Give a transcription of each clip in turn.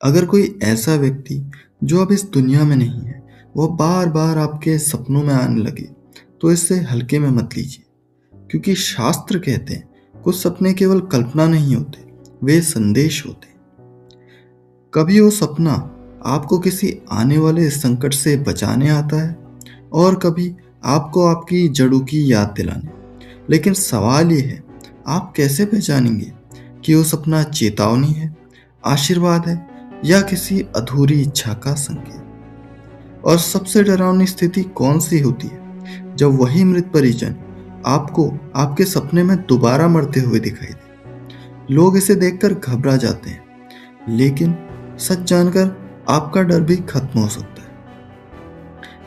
अगर कोई ऐसा व्यक्ति जो अब इस दुनिया में नहीं है, वो बार-बार आपके सपनों में आने लगे, तो इसे हल्के में मत लीजिए। क्योंकि शास्त्र कहते हैं, कुछ सपने केवल कल्पना नहीं होते, वे संदेश होते हैं। कभी वो सपना आपको किसी आने वाले संकट से बचाने आता है और कभी आपको आपकी जड़ों की याद दिलाने। लेकिन सवाल ये है, आप कैसे पहचानेंगे कि वो सपना चेतावनी है, आशीर्वाद है या किसी अधूरी इच्छा का संकेत? और सबसे डरावनी स्थिति कौन सी होती है, जब वही मृत परिजन आपको आपके सपने में दोबारा मरते हुए दिखाई दे। लोग इसे देखकर घबरा जाते हैं, लेकिन सच जानकर आपका डर भी खत्म हो सकता है।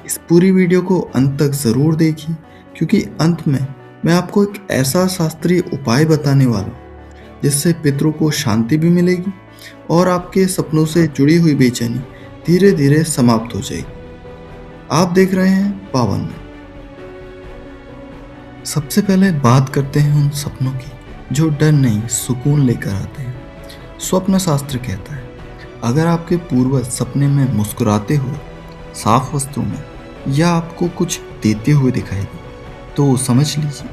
इस पूरी वीडियो को अंत तक जरूर देखिए, क्योंकि अंत में मैं आपको एक ऐसा शास्त्रीय उपाय बताने वाला हूँ जिससे पितरों को शांति भी मिलेगी और आपके सपनों से जुड़ी हुई बेचैनी धीरे धीरे समाप्त हो जाएगी। आप देख रहे हैं पावन में। सबसे पहले बात करते हैं उन सपनों की जो डर नहीं सुकून लेकर आते हैं। स्वप्न शास्त्र कहता है, अगर आपके पूर्वज सपने में मुस्कुराते हुए, साफ वस्त्रों में या आपको कुछ देते हुए दिखाई दे, तो समझ लीजिए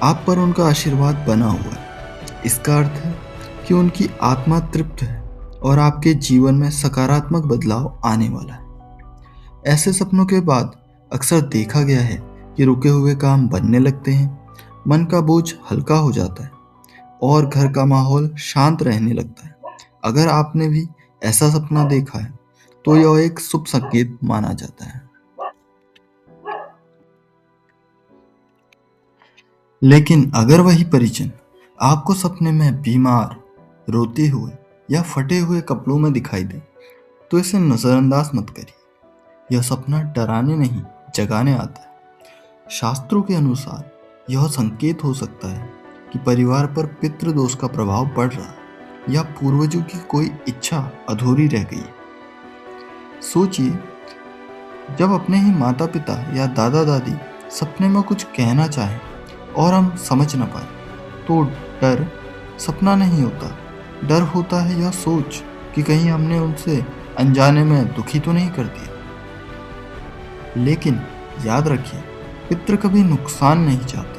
आप पर उनका आशीर्वाद बना हुआ है। इसका अर्थ है कि उनकी आत्मा तृप्त है और आपके जीवन में सकारात्मक बदलाव आने वाला है। ऐसे सपनों के बाद अक्सर देखा गया है कि रुके हुए काम बनने लगते हैं, मन का बोझ हल्का हो जाता है और घर का माहौल शांत रहने लगता है। अगर आपने भी ऐसा सपना देखा है, तो यह एक शुभ संकेत माना जाता है। लेकिन अगर वही परिजन आपको सपने में बीमार, रोते हुए या फटे हुए कपड़ों में दिखाई दे, तो इसे नजरअंदाज मत करिए। यह सपना डराने नहीं, जगाने आता है। शास्त्रों के अनुसार यह संकेत हो सकता है कि परिवार पर पितृदोष का प्रभाव पड़ रहा है या पूर्वजों की कोई इच्छा अधूरी रह गई है। सोचिए, जब अपने ही माता पिता या दादा दादी सपने में कुछ कहना चाहें और हम समझ ना पाए, तो डर सपना नहीं होता। डर होता है यह सोच कि कहीं हमने उनसे अनजाने में दुखी तो नहीं कर दिया। लेकिन याद रखिए, पितृ कभी नुकसान नहीं चाहते,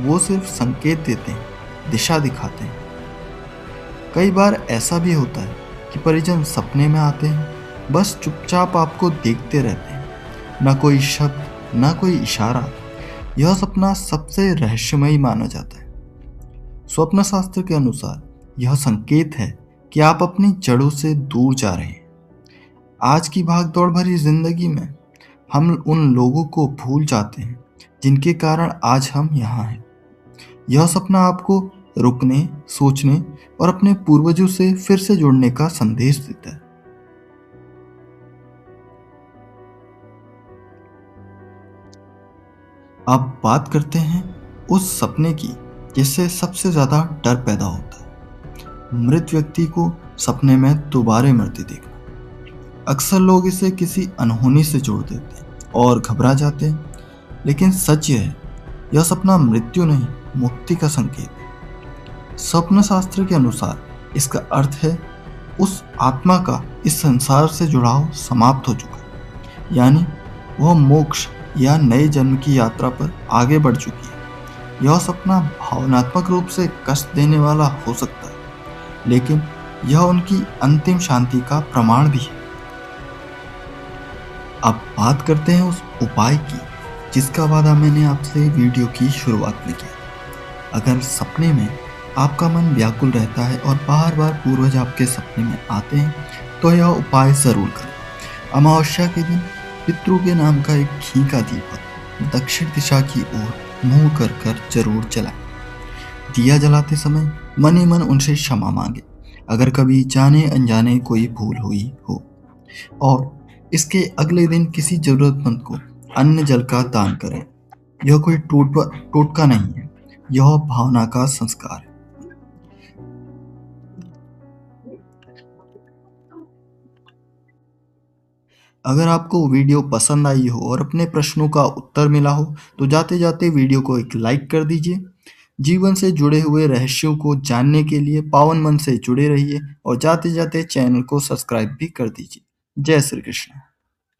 वो सिर्फ संकेत देते हैं, दिशा दिखाते हैं। कई बार ऐसा भी होता है कि परिजन सपने में आते हैं, बस चुपचाप आपको देखते रहते हैं, ना कोई शब्द, ना कोई इशारा। यह सपना सबसे रहस्यमयी माना जाता है। स्वप्न शास्त्र के अनुसार यह संकेत है कि आप अपनी जड़ों से दूर जा रहे हैं। आज की भागदौड़ भरी जिंदगी में हम उन लोगों को भूल जाते हैं जिनके कारण आज हम यहाँ हैं। यह सपना आपको रुकने, सोचने और अपने पूर्वजों से फिर से जुड़ने का संदेश देता है। अब बात करते हैं उस सपने की जिससे सबसे ज्यादा डर पैदा होता है। मृत व्यक्ति को सपने में दोबारा मरते देखना। अक्सर लोग इसे किसी अनहोनी से जोड़ देते हैं और घबरा जाते हैं, लेकिन सच यह है, यह सपना मृत्यु नहीं, मुक्ति का संकेत है। स्वप्न शास्त्र के अनुसार इसका अर्थ है उस आत्मा का इस संसार से जुड़ाव समाप्त हो चुका है, यानी वह मोक्ष या नए जन्म की यात्रा पर आगे बढ़ चुकी है। यह सपना भावनात्मक रूप से कष्ट देने वाला हो सकता है, लेकिन यह उनकी अंतिम शांति का प्रमाण भी है। अब बात करते हैं उस उपाय की जिसका वादा मैंने आपसे वीडियो की शुरुआत में किया। अगर सपने में आपका मन व्याकुल रहता है और बार बार पूर्वज आपके सपने में आते हैं, तो यह उपाय जरूर करें। अमावस्या के दिन पितरों के नाम का एक घी का दीपक दक्षिण दिशा की ओर मुंह कर कर जरूर जलाएं। दिया जलाते समय मन ही मन उनसे क्षमा मांगे अगर कभी जाने अनजाने कोई भूल हुई हो, और इसके अगले दिन किसी जरूरतमंद को अन्न जल का दान करें। यह कोई टोटका नहीं है, यह भावना का संस्कार है। अगर आपको वीडियो पसंद आई हो और अपने प्रश्नों का उत्तर मिला हो, तो जाते जाते वीडियो को एक लाइक कर दीजिए। जीवन से जुड़े हुए रहस्यों को जानने के लिए पावन मन से जुड़े रहिए और जाते-जाते चैनल को सब्सक्राइब भी कर दीजिए। जय श्री कृष्ण।